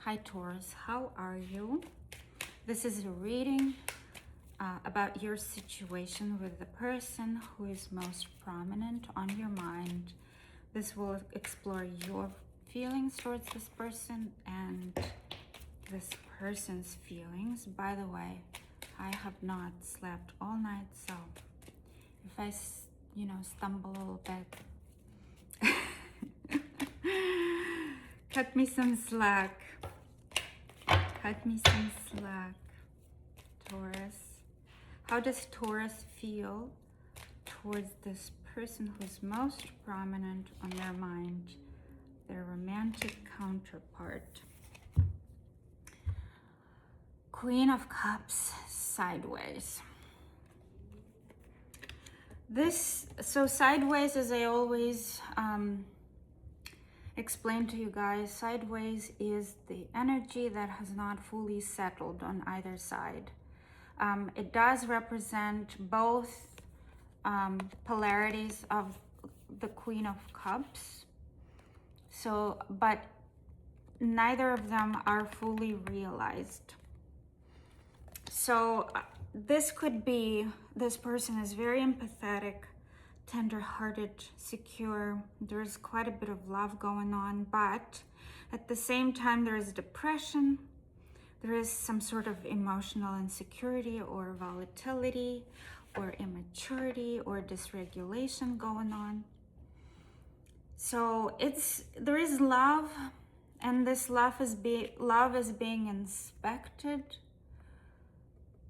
Hi Taurus, how are you? This is a reading about your situation with the person who is most prominent on your mind. This will explore your feelings towards this person and this person's feelings. By the way, I have not slept all night, so if I, stumble a little bit, cut me some slack. Cut me some slack, Taurus. How does Taurus feel towards this person who's most prominent on their mind, their romantic counterpart? Queen of Cups sideways. So sideways, as I always explain to you guys, sideways is the energy that has not fully settled on either side. It does represent both polarities of the Queen of Cups. So, but neither of them are fully realized. So this could be, this person is very empathetic, tender-hearted, secure. There's quite a bit of love going on, but at the same time there is depression. There is some sort of emotional insecurity or volatility or immaturity or dysregulation going on. So there is love, and this love is being inspected,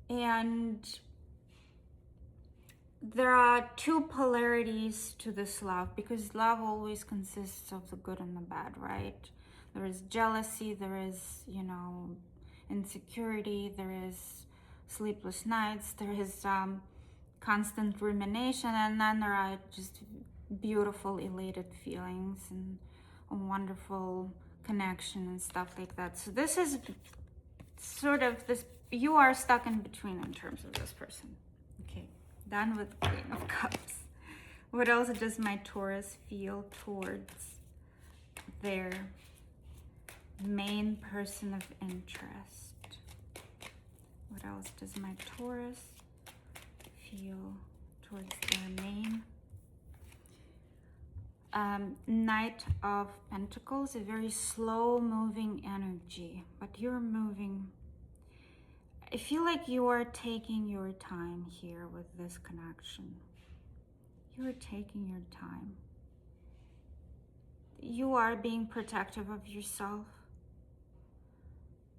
and there are two polarities to this love, because love always consists of the good and the bad, right? There is jealousy, there is, insecurity, there is sleepless nights, there is constant rumination, and then there are just beautiful, elated feelings and a wonderful connection and stuff like that. So this is sort of this, you are stuck in between in terms of this person. Okay, done with Queen of Cups. What else does my Taurus feel towards their main person of interest? What else does my Taurus feel towards their main? Knight of Pentacles, a very slow moving energy, but you're moving. I feel like you are taking your time here with this connection. You are taking your time. You are being protective of yourself.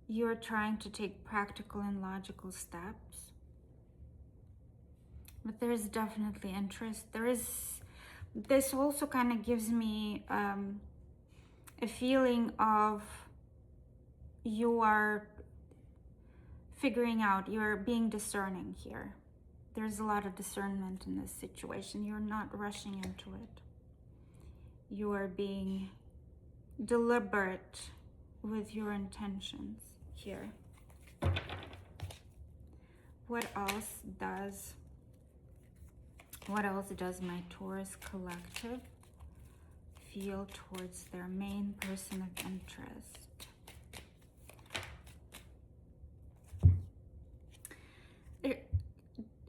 You are trying to take practical and logical steps. But there is definitely interest. This also kind of gives me a feeling of you are figuring out, you're being discerning here. There's a lot of discernment in this situation. You're not rushing into it. You are being deliberate with your intentions here. What else does my Taurus collective feel towards their main person of interest?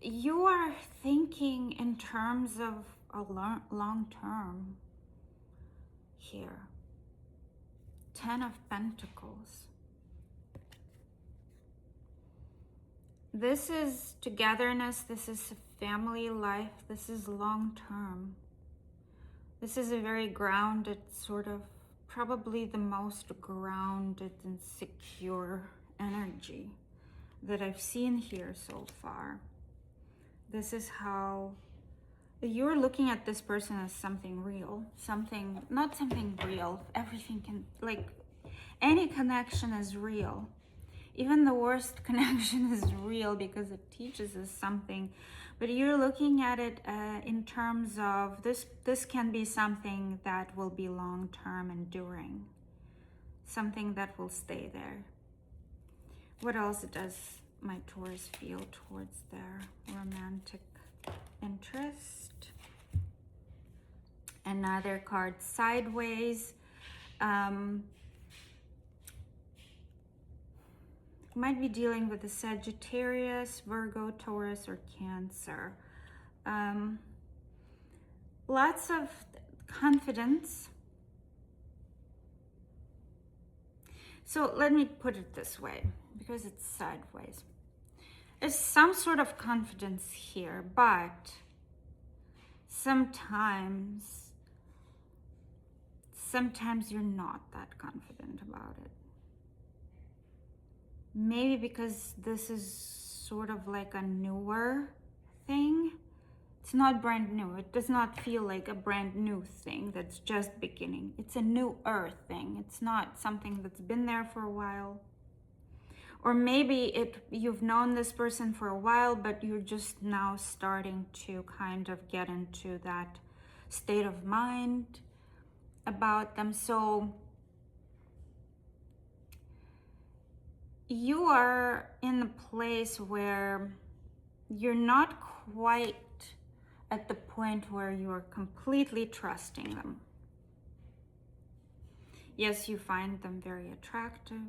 You are thinking in terms of a long term here. 10 of Pentacles. This is togetherness, this is family life, this is long term. This is a very grounded sort of, probably the most grounded and secure energy that I've seen here so far. This is how you're looking at this person as something real, not something real. Everything can, like, any connection is real. Even the worst connection is real because it teaches us something. But you're looking at it in terms of this can be something that will be long-term enduring. Something that will stay there. What else does my Taurus feel towards their romantic interest? Another card sideways. might be dealing with a Sagittarius, Virgo, Taurus, or Cancer. Lots of confidence. So let me put it this way, because it's sideways. There's some sort of confidence here, but sometimes you're not that confident about it. Maybe because this is sort of like a newer thing. It's not brand new. It does not feel like a brand new thing that's just beginning. It's a newer thing. It's not something that's been there for a while. Or maybe you've known this person for a while, but you're just now starting to kind of get into that state of mind about them. So you are in a place where you're not quite at the point where you are completely trusting them. Yes, you find them very attractive.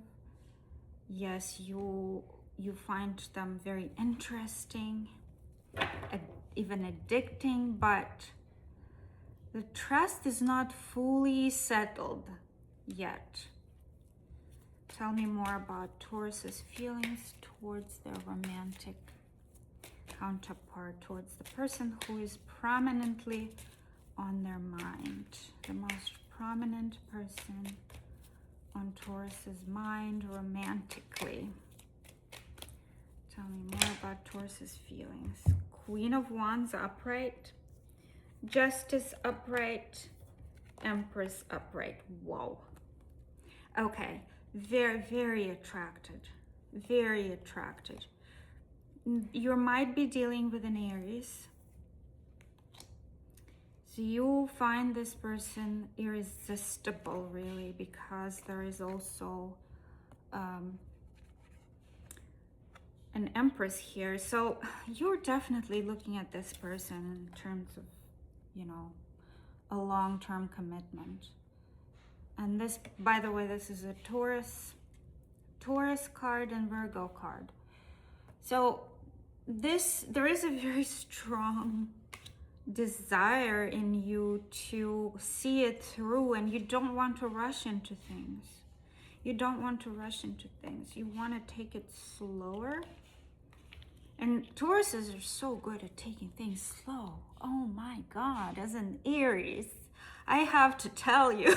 Yes, you find them very interesting, even addicting, but the trust is not fully settled yet. Tell me more about Taurus's feelings towards their romantic counterpart, towards the person who is prominently on their mind. The most prominent person on Taurus's mind romantically. Tell me more about Taurus's feelings. Queen of Wands upright, Justice upright, Empress upright. Whoa. Okay, very, very attracted. Very attracted. You might be dealing with an Aries. So you find this person irresistible, really, because there is also an Empress here. So you're definitely looking at this person in terms of, you know, a long-term commitment. And this, by the way, this is a Taurus card and Virgo card. So there is a very strong desire in you to see it through, and you don't want to rush into things. You don't want to rush into things. You want to take it slower. And Tauruses are so good at taking things slow. Oh my God, as an Aries, I have to tell you.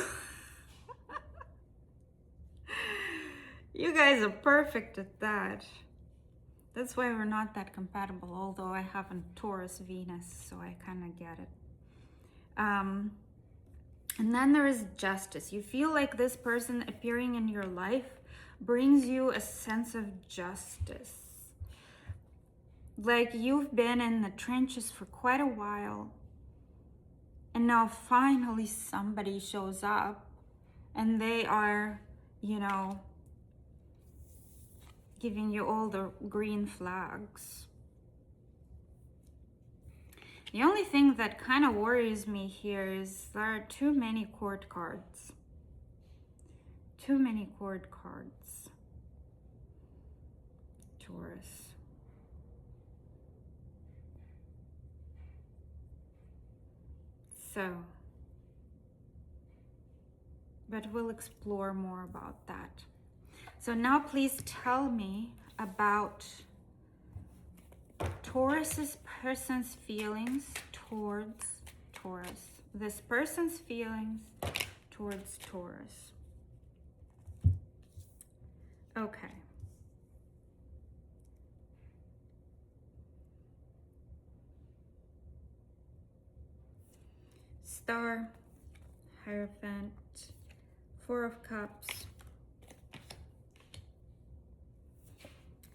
You guys are perfect at that. That's why we're not that compatible, although I have a Taurus Venus, so I kind of get it. And then there is Justice. You feel like this person appearing in your life brings you a sense of justice. Like you've been in the trenches for quite a while, and now finally somebody shows up, and they are, you know, giving you all the green flags. The only thing that kind of worries me here is there are too many court cards. Too many court cards. Taurus. So, but we'll explore more about that. So now please tell me about Taurus's person's feelings towards Taurus. This person's feelings towards Taurus. Okay. Star, Hierophant, Four of Cups,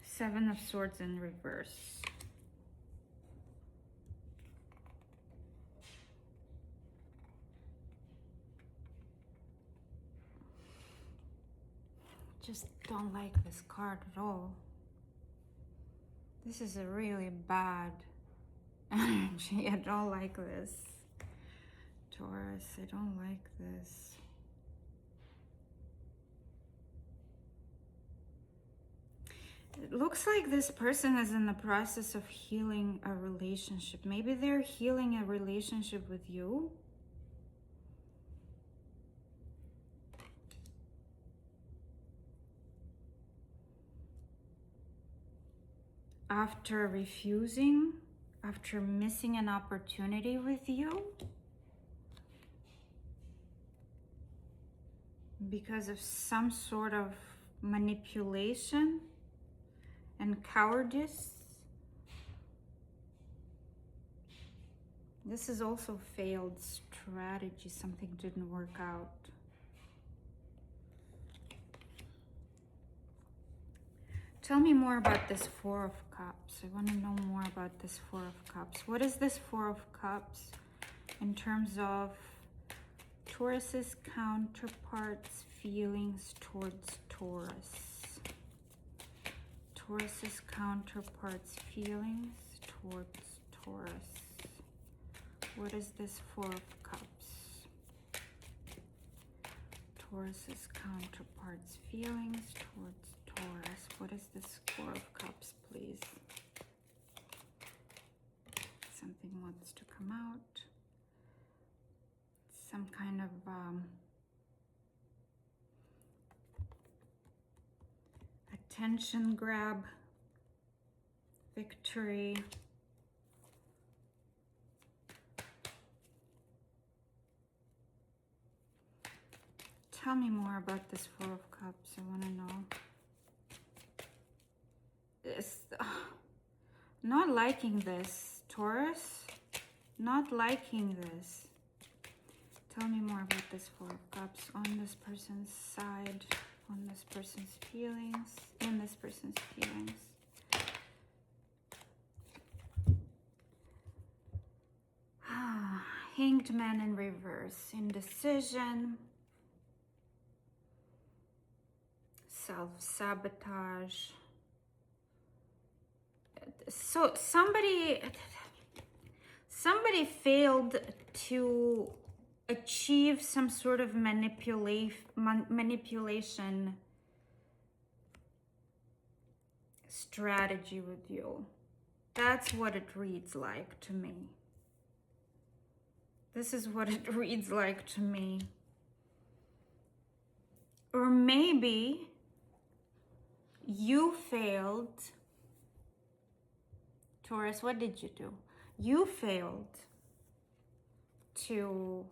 Seven of Swords in reverse. Just don't like this card at all. This is a really bad energy. I don't like this. Taurus, I don't like this. looks like this person is in the process of healing a relationship. Maybe they're healing a relationship with you. After refusing, after missing an opportunity with you, because of some sort of manipulation and cowardice. This is also failed strategy. Something didn't work out. Tell me more about this Four of Cups. I want to know more about this Four of Cups. What is this Four of Cups in terms of Taurus's counterparts' feelings towards Taurus? Taurus's counterparts' feelings towards Taurus. What is this Four of Cups? Taurus's counterparts' feelings towards Taurus. What is this Four of Cups, please? Something wants to come out. Some kind of attention grab, victory. Tell me more about this Four of Cups. I want to know. Not liking this, Taurus. Not liking this. Tell me more about this Four of Cups on this person's side, on this person's feelings, in this person's feelings. Hanged Man in reverse, indecision, self-sabotage. So somebody failed to achieve some sort of manipulation strategy with you. That's what it reads like to me. This is what it reads like to me. Or maybe you failed. Taurus, what did you do? You failed to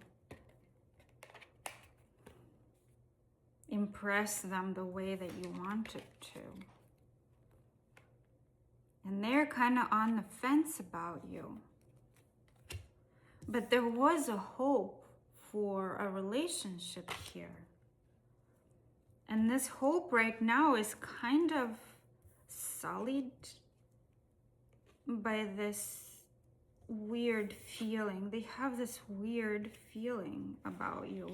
impress them the way that you wanted to. And they're kind of on the fence about you. But there was a hope for a relationship here. And this hope right now is kind of sullied by this weird feeling. They have this weird feeling about you.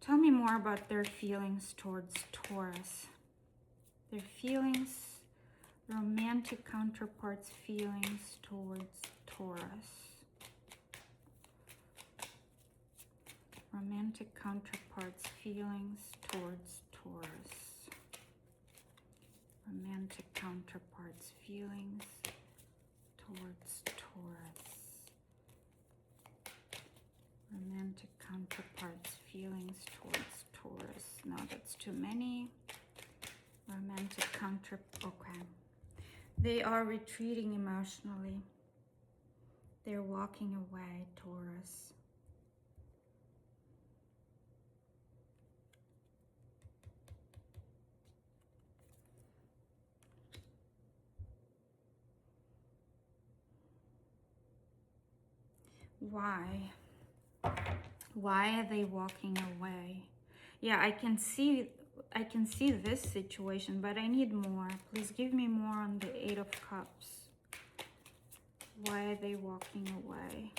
Tell me more about their feelings towards Taurus. Their feelings, romantic counterparts' feelings towards Taurus. Romantic counterparts' feelings towards Taurus. Romantic counterparts' feelings towards Taurus. Romantic counterparts' feelings towards Taurus. No, that's too many. Romantic okay. They are retreating emotionally. They're walking away, Taurus. Why? Why are they walking away? Yeah, I can see this situation, but I need more. Please give me more on the Eight of Cups. Why are they walking away?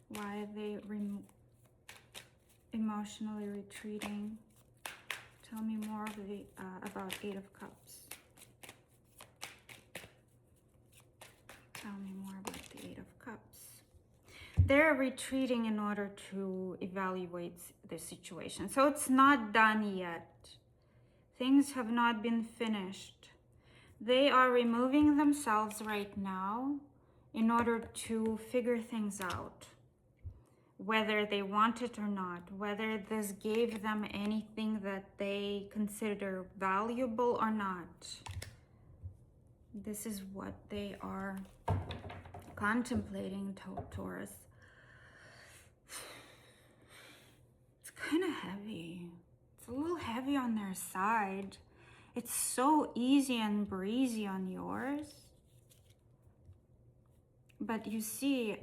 Why are they emotionally retreating? Tell me more of the, about Eight of Cups. Tell me more about the Eight of Cups. they're retreating in order to evaluate the situation. So it's not done yet. Things have not been finished. They are removing themselves right now in order to figure things out, whether they want it or not, whether this gave them anything that they consider valuable or not. This is what they are contemplating, Taurus. It's kind of heavy. It's a little heavy on their side. It's so easy and breezy on yours. But you see,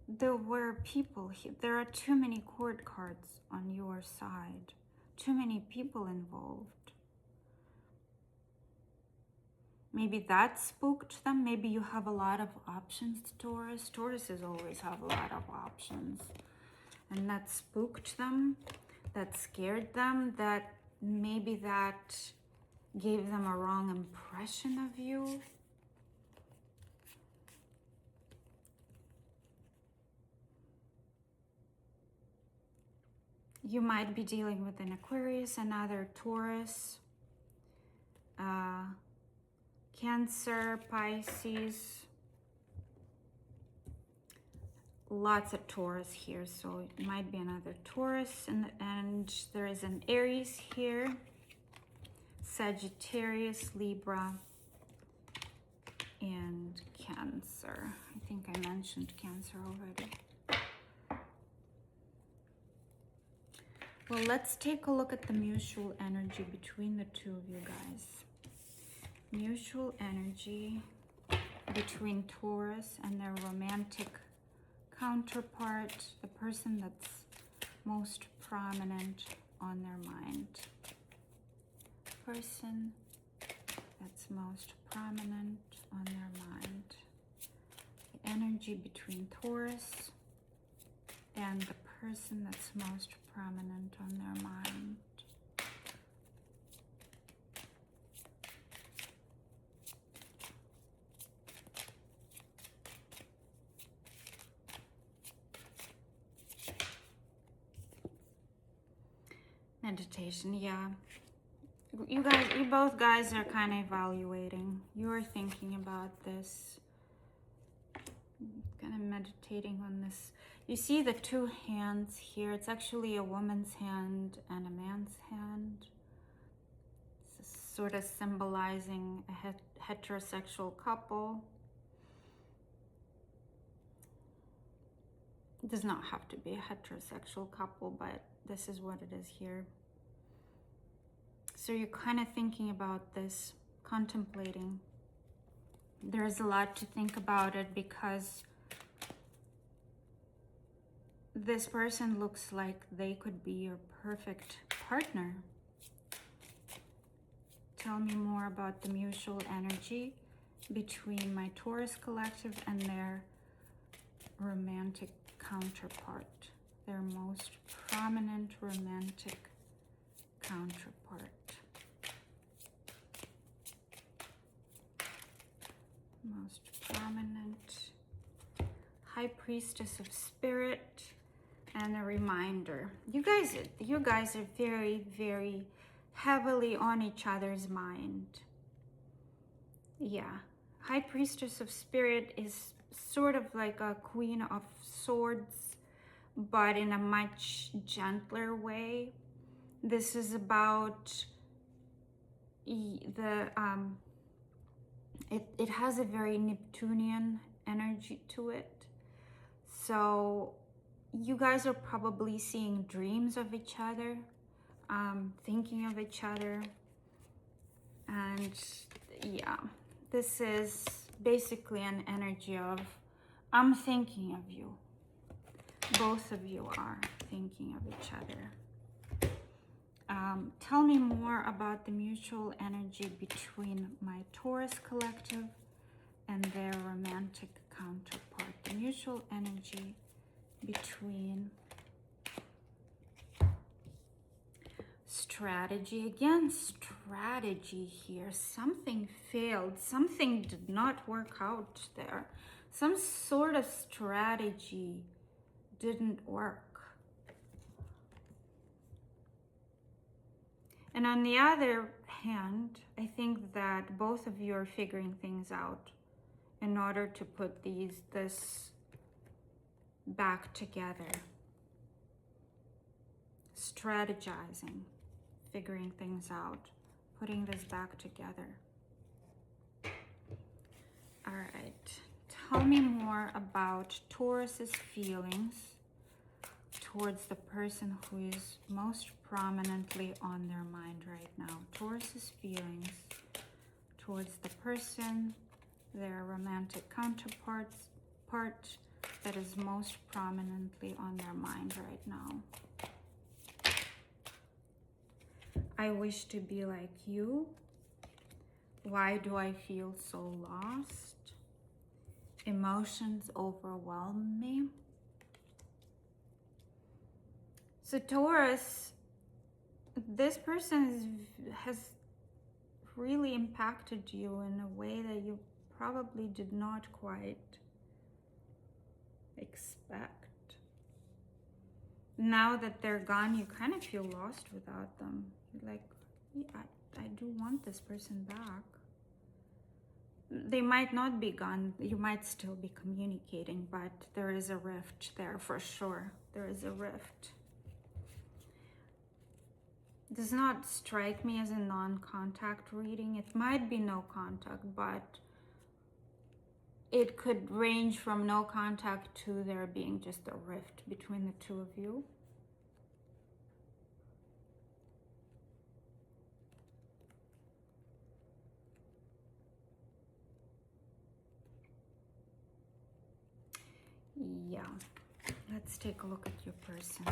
there were people here. There are too many court cards on your side. Too many people involved. Maybe that spooked them. Maybe you have a lot of options, Taurus. Tauruses always have a lot of options. And that spooked them. That scared them. That maybe that gave them a wrong impression of you. You might be dealing with an Aquarius, another Taurus, Cancer, Pisces. Lots of Taurus here, so it might be another Taurus. And there is an Aries here, Sagittarius, Libra, and Cancer. I think I mentioned Cancer already. Well, let's take a look at the mutual energy between the two of you guys. Mutual energy between Taurus and their romantic counterpart, the person that's most prominent on their mind. Person that's most prominent on their mind. The energy between Taurus and the person that's most prominent on their mind. Meditation, yeah. You both guys are kind of evaluating. You're thinking about this. Kind of meditating on this. You see the two hands here. It's actually a woman's hand and a man's hand. It's sort of symbolizing a heterosexual couple. It does not have to be a heterosexual couple, but this is what it is here. So you're kind of thinking about this, contemplating. There's a lot to think about it because this person looks like they could be your perfect partner. Tell me more about the mutual energy between my Taurus collective and their romantic counterpart, their most prominent romantic counterpart. Most prominent High Priestess of Spirit. And a reminder, you guys are very, very heavily on each other's mind. Yeah, High Priestess of Spirit is sort of like a Queen of Swords, but in a much gentler way. This is about the, it has a very Neptunian energy to it. So you guys are probably seeing dreams of each other, thinking of each other. And yeah, this is basically an energy of, I'm thinking of you. Both of you are thinking of each other. Tell me more about the mutual energy between my Taurus collective and their romantic counterpart. The mutual energy between strategy. Again, strategy here. Something failed. Something did not work out there. Some sort of strategy didn't work. And on the other hand, I think that both of you are figuring things out in order to put this back together. Strategizing, figuring things out, putting this back together. All right, tell me more about Taurus's feelings towards the person who is most prominently on their mind right now. Taurus's feelings towards the person, their romantic counterpart that is most prominently on their mind right now. I wish to be like you. Why do I feel so lost? Emotions overwhelm me. So Taurus, this person has really impacted you in a way that you probably did not quite expect. Now that they're gone, you kind of feel lost without them. You're like, yeah, I do want this person back. They might not be gone. You might still be communicating, but there is a rift there for sure. There is a rift. Does not strike me as a non-contact reading. It might be no contact, but it could range from no contact to there being just a rift between the two of you. Yeah, let's take a look at your person.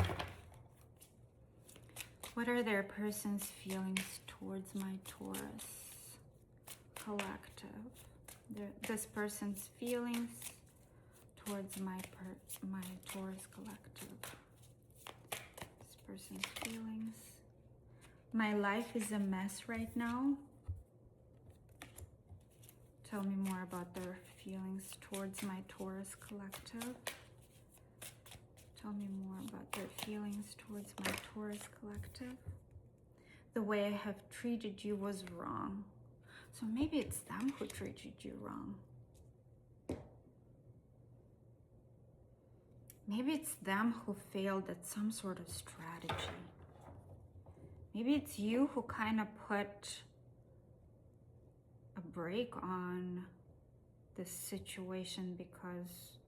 What are their person's feelings towards my Taurus collective? This person's feelings towards my Taurus collective. This person's feelings. My life is a mess right now. Tell me more about their feelings towards my Taurus collective. Tell me more about their feelings towards my Taurus collective. The way I have treated you was wrong. So maybe it's them who treated you wrong. Maybe it's them who failed at some sort of strategy. Maybe it's you who kind of put a break on this situation because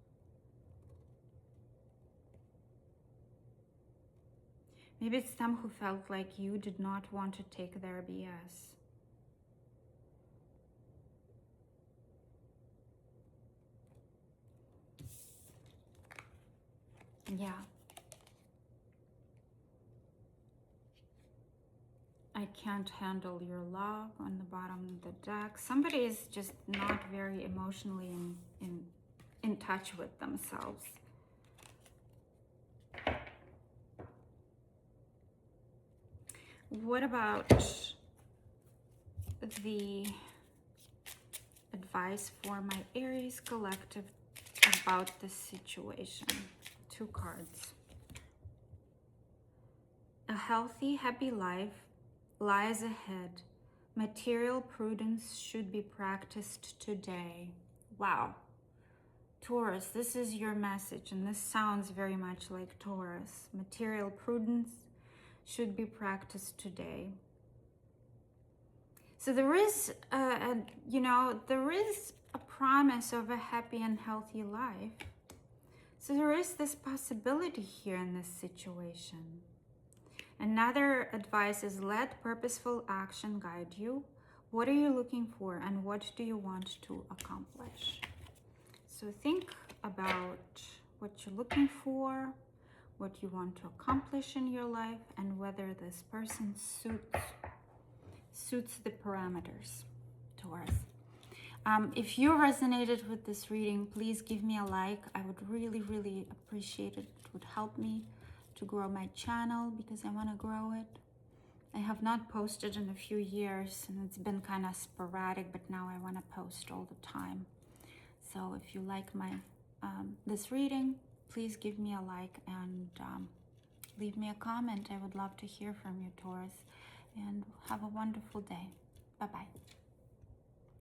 maybe it's them who felt like you did not want to take their BS. Yeah. I can't handle your love on the bottom of the deck. Somebody is just not very emotionally in touch with themselves. What about the advice for my Aries collective about this situation? 2 cards. A healthy, happy life lies ahead. Material prudence should be practiced today. Wow. Taurus, this is your message, and this sounds very much like Taurus. Material prudence should be practiced today. So there is, there is a promise of a happy and healthy life. So there is this possibility here in this situation. Another advice is let purposeful action guide you. What are you looking for and what do you want to accomplish? So think about what you're looking for, what you want to accomplish in your life, and whether this person suits the parameters, Taurus. If you resonated with this reading, please give me a like. I would really, really appreciate it. It would help me to grow my channel because I want to grow it. I have not posted in a few years and it's been kind of sporadic, but now I want to post all the time. So if you like my this reading, please give me a like and leave me a comment. I would love to hear from you, Taurus. And have a wonderful day. Bye-bye.